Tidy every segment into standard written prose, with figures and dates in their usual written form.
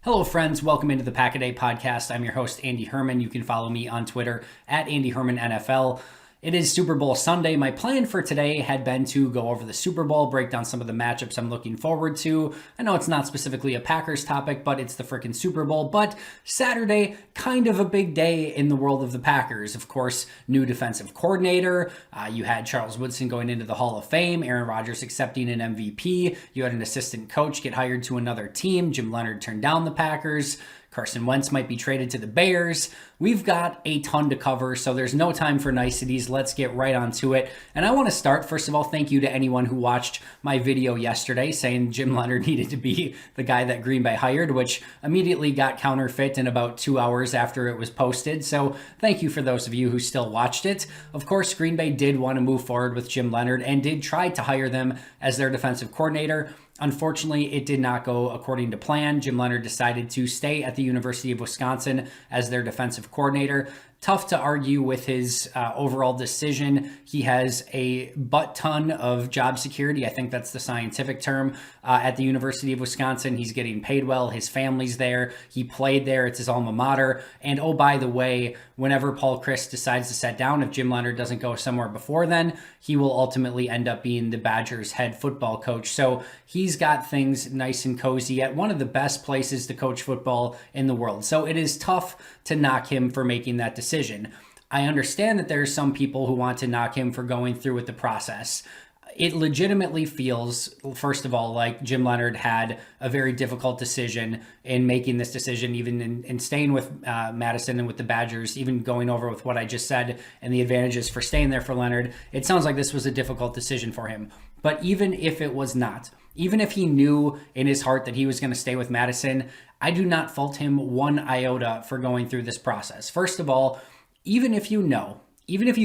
Hello, friends. Welcome into the Pack-A-Day podcast. I'm your host, Andy Herman. You can follow me on Twitter at Andy Herman NFL. It is Super Bowl Sunday. My plan for today had been to go over the Super Bowl, break down some of the matchups I'm looking forward to. I know it's not specifically a Packers topic, but it's the freaking Super Bowl. But Saturday, kind of a big day in the world of the Packers. Of course, new defensive coordinator. You had Charles Woodson going into the Hall of Fame, Aaron Rodgers accepting an MVP. You had an assistant coach get hired to another team. Jim Leonhard turned down the Packers. Carson Wentz might be traded to the Bears. We've got a ton to cover, so there's no time for niceties. Let's get right onto it. And I want to start, first of all, thank you to anyone who watched my video yesterday saying Jim Leonhard needed to be the guy that Green Bay hired, which immediately got counterfeit in about 2 hours after it was posted. So thank you for those of you who still watched it. Of course, Green Bay did want to move forward with Jim Leonhard and did try to hire them as their defensive coordinator. Unfortunately, it did not go according to plan. Jim Leonhard decided to stay at the University of Wisconsin as their defensive coordinator. Tough to argue with his overall decision. He has a butt ton of job security. I think that's the scientific term at the University of Wisconsin. He's getting paid well. His family's there. He played there. It's his alma mater. And oh, by the way, whenever Paul Chryst decides to set down, if Jim Leonhard doesn't go somewhere before then, he will ultimately end up being the Badgers head football coach. So he's got things nice and cozy at one of the best places to coach football in the world. So it is tough to knock him for making that decision. I understand that there are some people who want to knock him for going through with the process. It legitimately feels, first of all, like Jim Leonhard had a very difficult decision in making this decision, even in staying with Madison and with the Badgers, even going over with what I just said and the advantages for staying there for Leonhard. It sounds like this was a difficult decision for him. But even if it was not, even if he knew in his heart that he was going to stay with Madison, I do not fault him one iota for going through this process. First of all, even if you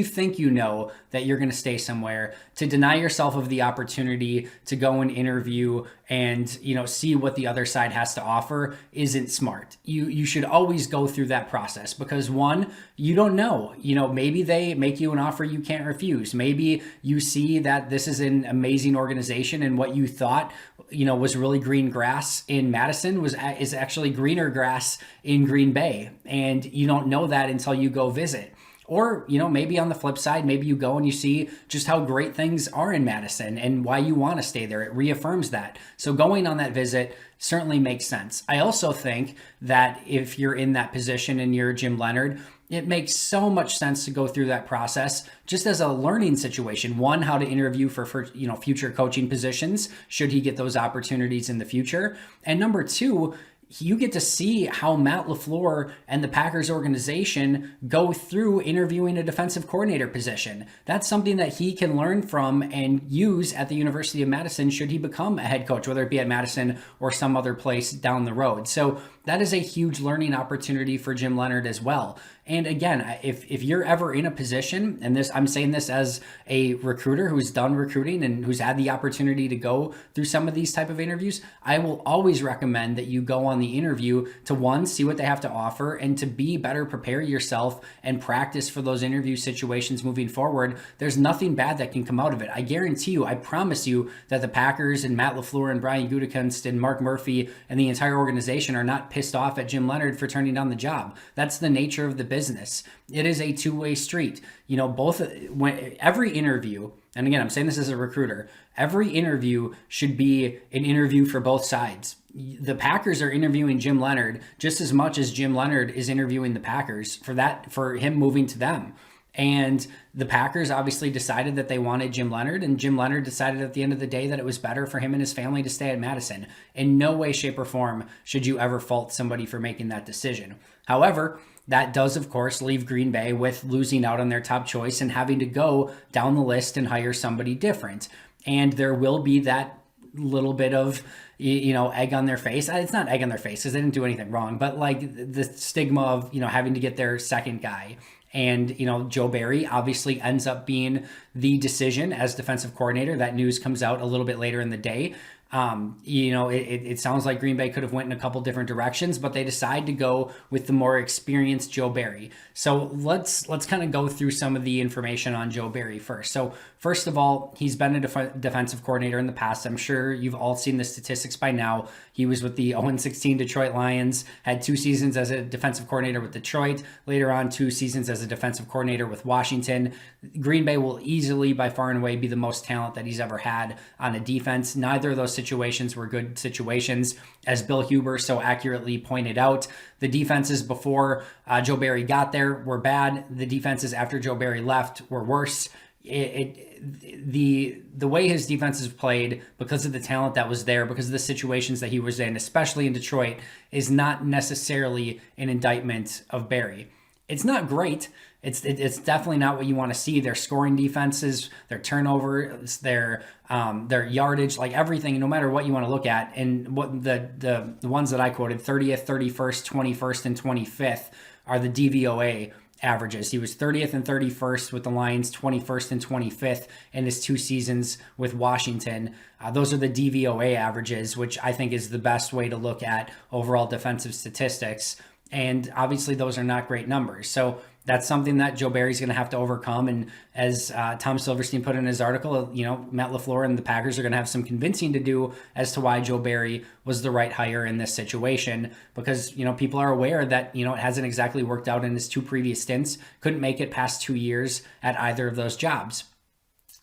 think you know that you're going to stay somewhere, to deny yourself of the opportunity to go and interview and, see what the other side has to offer isn't smart. You should always go through that process because one, you don't know, maybe they make you an offer you can't refuse. Maybe you see that this is an amazing organization and what you thought, was really green grass in Madison is actually greener grass in Green Bay. And you don't know that until you go visit. Or, maybe on the flip side, maybe you go and you see just how great things are in Madison and why you want to stay there. It reaffirms that. So going on that visit certainly makes sense. I also think that if you're in that position and you're Jim Leonhard, it makes so much sense to go through that process just as a learning situation. One, how to interview for future coaching positions, should he get those opportunities in the future. And number two, you get to see how Matt LaFleur and the Packers organization go through interviewing a defensive coordinator position. That's something that he can learn from and use at the University of Madison should he become a head coach, whether it be at Madison or some other place down the road. So that is a huge learning opportunity for Jim Leonhard as well. And again, if you're ever in a position, and I'm saying this as a recruiter who's done recruiting and who's had the opportunity to go through some of these type of interviews, I will always recommend that you go on the interview to one, see what they have to offer, and to be better prepare yourself and practice for those interview situations moving forward. There's nothing bad that can come out of it. I guarantee you, I promise you that the Packers and Matt LaFleur and Brian Gutekunst and Mark Murphy and the entire organization are not pissed off at Jim Leonhard for turning down the job. That's the nature of the business. It is a two-way street. Every interview, and again, I'm saying this as a recruiter, every interview should be an interview for both sides. The Packers are interviewing Jim Leonhard just as much as Jim Leonhard is interviewing the Packers for him moving to them. And the Packers obviously decided that they wanted Jim Leonhard, and Jim Leonhard decided at the end of the day that it was better for him and his family to stay at Madison. In no way, shape, or form should you ever fault somebody for making that decision. However, that does, of course, leave Green Bay with losing out on their top choice and having to go down the list and hire somebody different. And there will be that little bit of egg on their face. It's not egg on their face because they didn't do anything wrong, but like the stigma of having to get their second guy. And, Joe Barry obviously ends up being the decision as defensive coordinator. That news comes out a little bit later in the day. It sounds like Green Bay could have went in a couple different directions, but they decide to go with the more experienced Joe Barry. So let's kind of go through some of the information on Joe Barry first. So first of all, he's been a defensive coordinator in the past. I'm sure you've all seen the statistics by now. He was with the 0-16 Detroit Lions, had 2 seasons as a defensive coordinator with Detroit, later on 2 seasons as a defensive coordinator with Washington. Green Bay will easily, by far and away, be the most talent that he's ever had on a defense. Neither of those situations were good situations. As Bill Huber so accurately pointed out, the defenses before Joe Barry got there were bad. The defenses after Joe Barry left were worse. The way his defenses played, because of the talent that was there, because of the situations that he was in, especially in Detroit, is not necessarily an indictment of Barry. It's not great. It's definitely not what you want to see. Their scoring defenses, their turnovers, their yardage, like everything, no matter what you want to look at. And what the ones that I quoted, 30th, 31st, 21st, and 25th are the DVOA averages. He was 30th and 31st with the Lions, 21st and 25th in his 2 seasons with Washington. Those are the DVOA averages, which I think is the best way to look at overall defensive statistics. And obviously those are not great numbers. So that's something that Joe Barry's going to have to overcome. And as Tom Silverstein put in his article, Matt LaFleur and the Packers are going to have some convincing to do as to why Joe Barry was the right hire in this situation. Because, people are aware that, it hasn't exactly worked out in his 2 previous stints. Couldn't make it past 2 years at either of those jobs.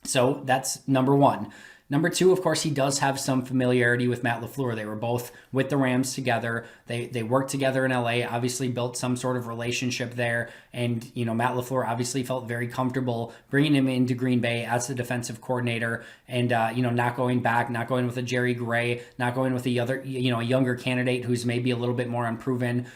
So that's number one. Number 2, of course, he does have some familiarity with Matt LaFleur. They were both with the Rams together. They worked together in LA, obviously built some sort of relationship there. And, Matt LaFleur obviously felt very comfortable bringing him into Green Bay as the defensive coordinator and, not going back, not going with a Jerry Gray, not going with a younger candidate who's maybe a little bit more unproven.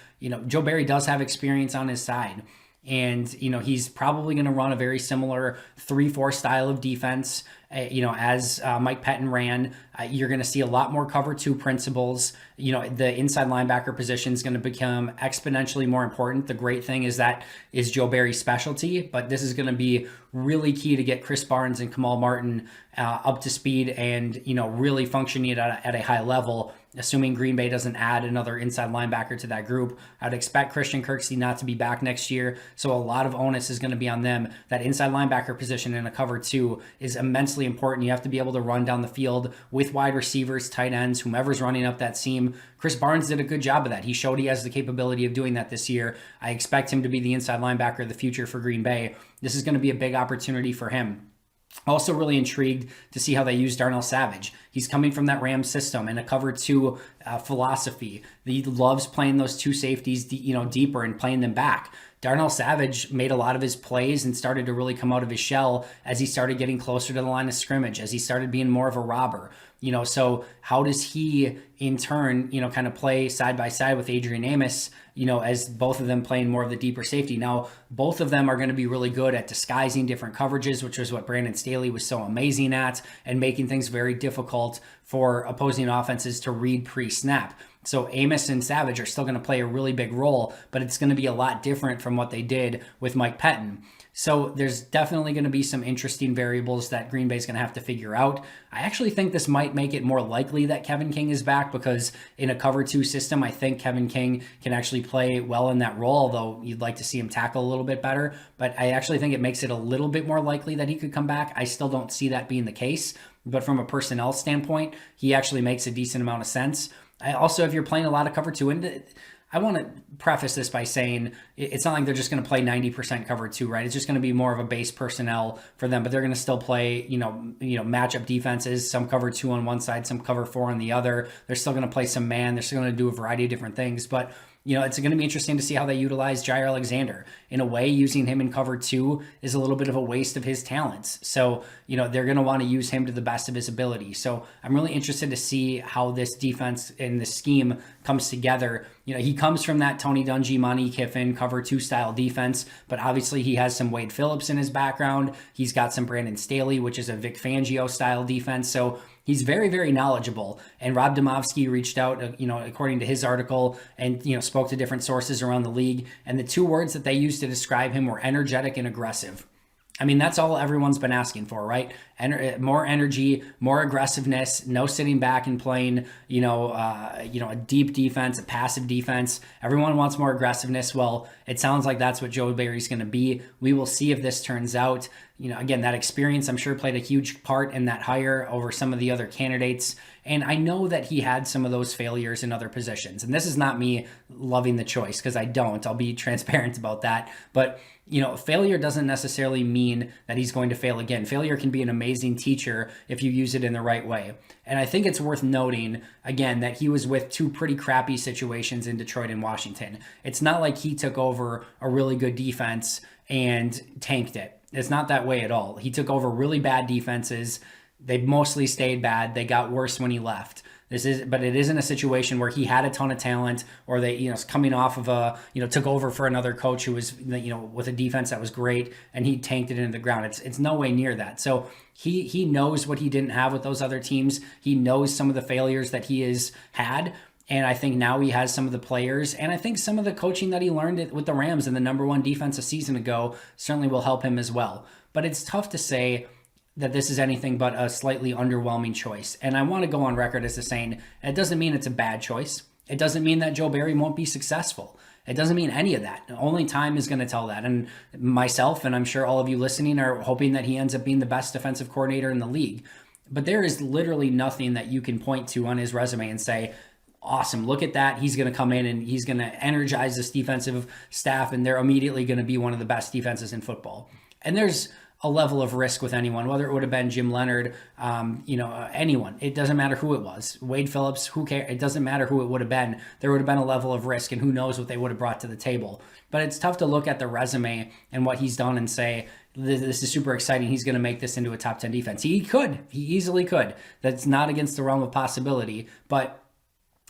Joe Barry does have experience on his side. And, he's probably going to run a very similar 3-4 style of defense, as Mike Pettin ran. You're going to see a lot more cover 2 principles. The inside linebacker position is going to become exponentially more important. The great thing is that is Joe Barry's specialty, but this is going to be really key to get Chris Barnes and Kamal Martin up to speed and, really functioning at a high level. Assuming Green Bay doesn't add another inside linebacker to that group, I'd expect Christian Kirksey not to be back next year. So a lot of onus is going to be on them. That inside linebacker position in a cover 2 is immensely important. You have to be able to run down the field with wide receivers, tight ends, whomever's running up that seam. Chris Barnes did a good job of that. He showed he has the capability of doing that this year. I expect him to be the inside linebacker of the future for Green Bay. This is going to be a big opportunity for him. Also really intrigued to see how they use Darnell Savage. He's coming from that Rams system and a cover 2 philosophy. He loves playing those 2 safeties, deeper and playing them back. Darnell Savage made a lot of his plays and started to really come out of his shell as he started getting closer to the line of scrimmage, as he started being more of a robber. So how does he in turn, kind of play side by side with Adrian Amos, as both of them playing more of the deeper safety. Now, both of them are going to be really good at disguising different coverages, which is what Brandon Staley was so amazing at, and making things very difficult for opposing offenses to read pre-snap. So Amos and Savage are still going to play a really big role, but it's going to be a lot different from what they did with Mike Pettin. So there's definitely going to be some interesting variables that Green Bay is going to have to figure out. I actually think this might make it more likely that Kevin King is back, because in a cover 2 system, I think Kevin King can actually play well in that role, although you'd like to see him tackle a little bit better. But I actually think it makes it a little bit more likely that he could come back. I still don't see that being the case, but from a personnel standpoint, he actually makes a decent amount of sense. Also, if you're playing a lot of cover 2, and I want to preface this by saying it's not like they're just going to play 90% cover 2, right? It's just going to be more of a base personnel for them, but they're going to still play, matchup defenses, some cover 2 on one side, some cover 4 on the other. They're still going to play some man. They're still going to do a variety of different things, but it's going to be interesting to see how they utilize Jair Alexander. In a way, using him in cover 2 is a little bit of a waste of his talents. So, they're going to want to use him to the best of his ability. So I'm really interested to see how this defense and the scheme comes together. He comes from that Tony Dungy, Monty Kiffin cover 2 style defense, but obviously he has some Wade Phillips in his background. He's got some Brandon Staley, which is a Vic Fangio style defense. So he's very, very knowledgeable. And Rob Domofsky reached out, according to his article, and, spoke to different sources around the league. And the 2 words that they used to describe him were energetic and aggressive. I mean, that's all everyone's been asking for, right? More energy, more aggressiveness, no sitting back and playing, a deep defense, a passive defense. Everyone wants more aggressiveness. Well, it sounds like that's what Joe Barry's going to be. We will see if this turns out. Again, that experience, I'm sure, played a huge part in that hire over some of the other candidates. And I know that he had some of those failures in other positions. And this is not me loving the choice, because I don't. I'll be transparent about that. But failure doesn't necessarily mean that he's going to fail again. Failure can be an amazing teacher if you use it in the right way. And I think it's worth noting, again, that he was with two pretty crappy situations in Detroit and Washington. It's not like he took over a really good defense and tanked it. It's not that way at all. He took over really bad defenses. They mostly stayed bad. They got worse when he left. But it isn't a situation where he had a ton of talent, or they, coming off of took over for another coach who was, with a defense that was great, and he tanked it into the ground. It's no way near that. So he knows what he didn't have with those other teams. He knows some of the failures that he has had. And I think now he has some of the players, and I think some of the coaching that he learned with the Rams in the number one defense a season ago certainly will help him as well. But it's tough to say that this is anything but a slightly underwhelming choice. And I want to go on record as saying it doesn't mean it's a bad choice. It doesn't mean that Joe Barry won't be successful. It doesn't mean any of that. Only time is going to tell that. And myself, and I'm sure all of you listening, are hoping that he ends up being the best defensive coordinator in the league. But there is literally nothing that you can point to on his resume and say, awesome, look at that. He's going to come in and he's going to energize this defensive staff, and they're immediately going to be one of the best defenses in football. And there's a level of risk with anyone, whether it would have been Jim Leonard, anyone. It doesn't matter who it was. Wade Phillips, who cares? It doesn't matter who it would have been. There would have been a level of risk, and who knows what they would have brought to the table. But it's tough to look at the resume and what he's done and say, this is super exciting. He's going to make this into a top 10 defense. He easily could. That's not against the realm of possibility, but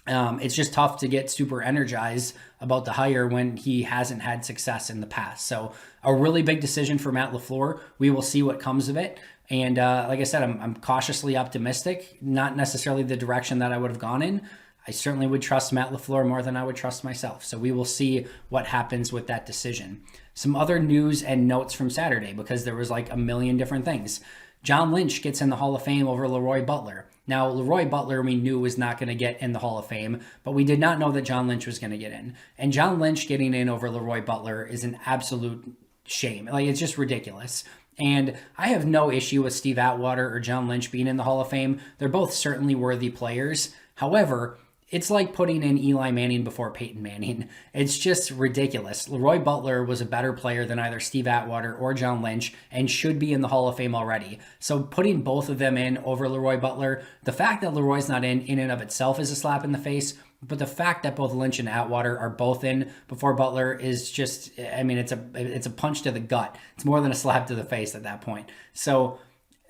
it's just tough to get super energized about the hire when he hasn't had success in the past. So a really big decision for Matt LaFleur. We will see what comes of it. And like I said, I'm cautiously optimistic, not necessarily the direction that I would have gone in. I certainly would trust Matt LaFleur more than I would trust myself. So we will see what happens with that decision. Some other news and notes from Saturday, because there was like a million different things. John Lynch gets in the Hall of Fame over Leroy Butler. Now, Leroy Butler we knew was not going to get in the Hall of Fame, but we did not know that John Lynch was going to get in. And John Lynch getting in over Leroy Butler is an absolute shame. Like, it's just ridiculous. And I have no issue with Steve Atwater or John Lynch being in the Hall of Fame. They're both certainly worthy players. However, it's like putting in Eli Manning before Peyton Manning. It's just ridiculous. Leroy Butler was a better player than either Steve Atwater or John Lynch and should be in the Hall of Fame already. So putting both of them in over Leroy Butler, the fact that Leroy's not in and of itself is a slap in the face. But the fact that both Lynch and Atwater are both in before Butler is just, I mean, it's a punch to the gut. It's more than a slap to the face at that point. So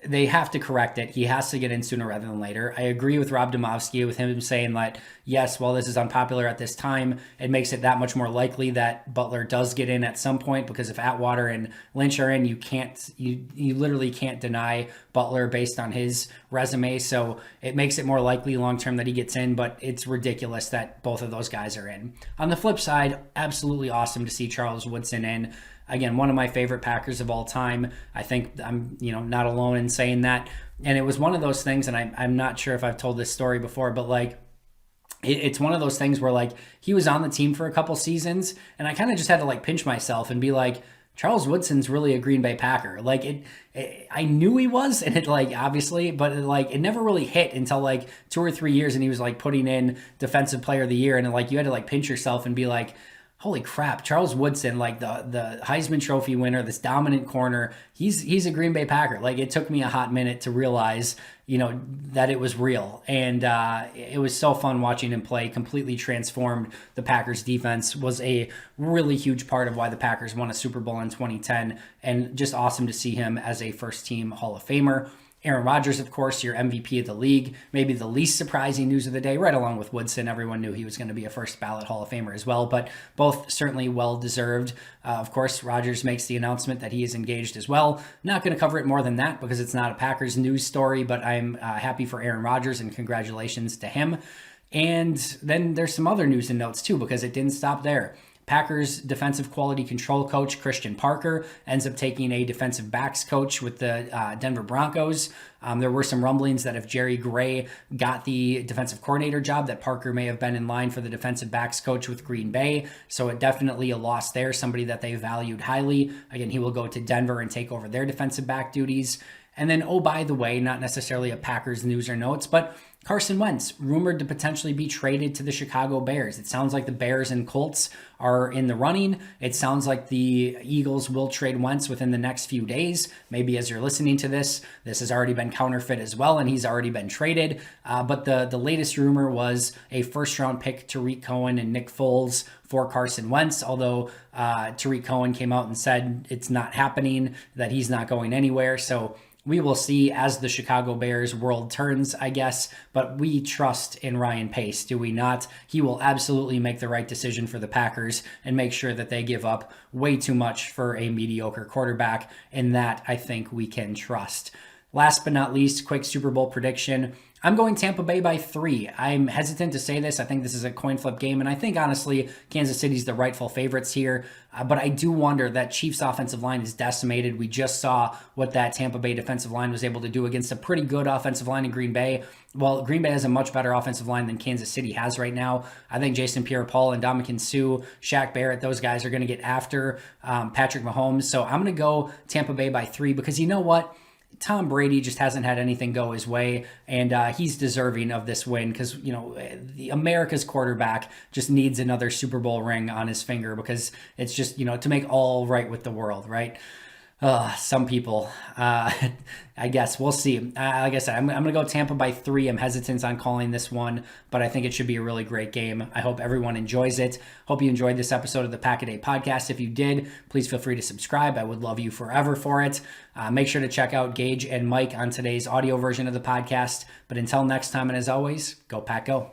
they have to correct it. He has to get in sooner rather than later. I agree with Rob Domofsky with him saying that, yes, while this is unpopular at this time, it makes it that much more likely that Butler does get in at some point, because if Atwater and Lynch are in, you literally can't deny Butler based on his resume. So it makes it more likely long-term that he gets in, but it's ridiculous that both of those guys are in. On the flip side, absolutely awesome to see Charles Woodson in. Again, one of my favorite Packers of all time. I think I'm, not alone in saying that. And it was one of those things, and I'm not sure if I've told this story before, but like, it's one of those things where like he was on the team for a couple seasons, and I kind of just had to like pinch myself and be like, Charles Woodson's really a Green Bay Packer. Like I knew he was, and it like obviously, but it never really hit until like 2 or 3 years, and he was like putting in Defensive Player of the Year, and like you had to like pinch yourself and be like, holy crap, Charles Woodson, like the Heisman Trophy winner, this dominant corner, he's a Green Bay Packer. Like, it took me a hot minute to realize, that it was real. And it was so fun watching him play. Completely transformed the Packers defense, was a really huge part of why the Packers won a Super Bowl in 2010, and just awesome to see him as a first-team Hall of Famer. Aaron Rodgers, of course, your MVP of the league. Maybe the least surprising news of the day, right along with Woodson. Everyone knew he was going to be a first ballot Hall of Famer as well, but both certainly well-deserved. Of course, Rodgers makes the announcement that he is engaged as well. Not going to cover it more than that because it's not a Packers news story, but I'm happy for Aaron Rodgers and congratulations to him. And then there's some other news and notes too, because it didn't stop there. Packers defensive quality control coach Christian Parker ends up taking a defensive backs coach with the Denver Broncos. There were some rumblings that if Jerry Gray got the defensive coordinator job, that Parker may have been in line for the defensive backs coach with Green Bay. So it definitely a loss there, somebody that they valued highly. Again, he will go to Denver and take over their defensive back duties. And then, oh, by the way, not necessarily a Packers news or notes, but Carson Wentz, rumored to potentially be traded to the Chicago Bears. It sounds like the Bears and Colts are in the running. It sounds like the Eagles will trade Wentz within the next few days. Maybe as you're listening to this, this has already been counterfeit as well, and he's already been traded. But the latest rumor was a first-round pick, Tariq Cohen and Nick Foles for Carson Wentz, although Tariq Cohen came out and said it's not happening, that he's not going anywhere. So we will see as the Chicago Bears world turns, I guess, but we trust in Ryan Pace, do we not? He will absolutely make the right decision for the Packers and make sure that they give up way too much for a mediocre quarterback, and that I think we can trust. Last but not least, quick Super Bowl prediction. I'm going Tampa Bay by 3. I'm hesitant to say this. I think this is a coin flip game, and I think, honestly, Kansas City's the rightful favorites here. But I do wonder that Chiefs' offensive line is decimated. We just saw what that Tampa Bay defensive line was able to do against a pretty good offensive line in Green Bay. Well, Green Bay has a much better offensive line than Kansas City has right now. I think Jason Pierre-Paul and Ndamukong Suh, Shaq Barrett, those guys are going to get after Patrick Mahomes. So I'm going to go Tampa Bay by 3 because you know what? Tom Brady just hasn't had anything go his way, and he's deserving of this win because, you know, America's quarterback just needs another Super Bowl ring on his finger because it's just, you know, to make all right with the world, right? Some people, I guess we'll see. Like I said, I'm going to go Tampa by 3. I'm hesitant on calling this one, but I think it should be a really great game. I hope everyone enjoys it. Hope you enjoyed this episode of the Pack-A-Day Podcast. If you did, please feel free to subscribe. I would love you forever for it. Make sure to check out Gage and Mike on today's audio version of the podcast. But until next time, and as always, go Pack Go.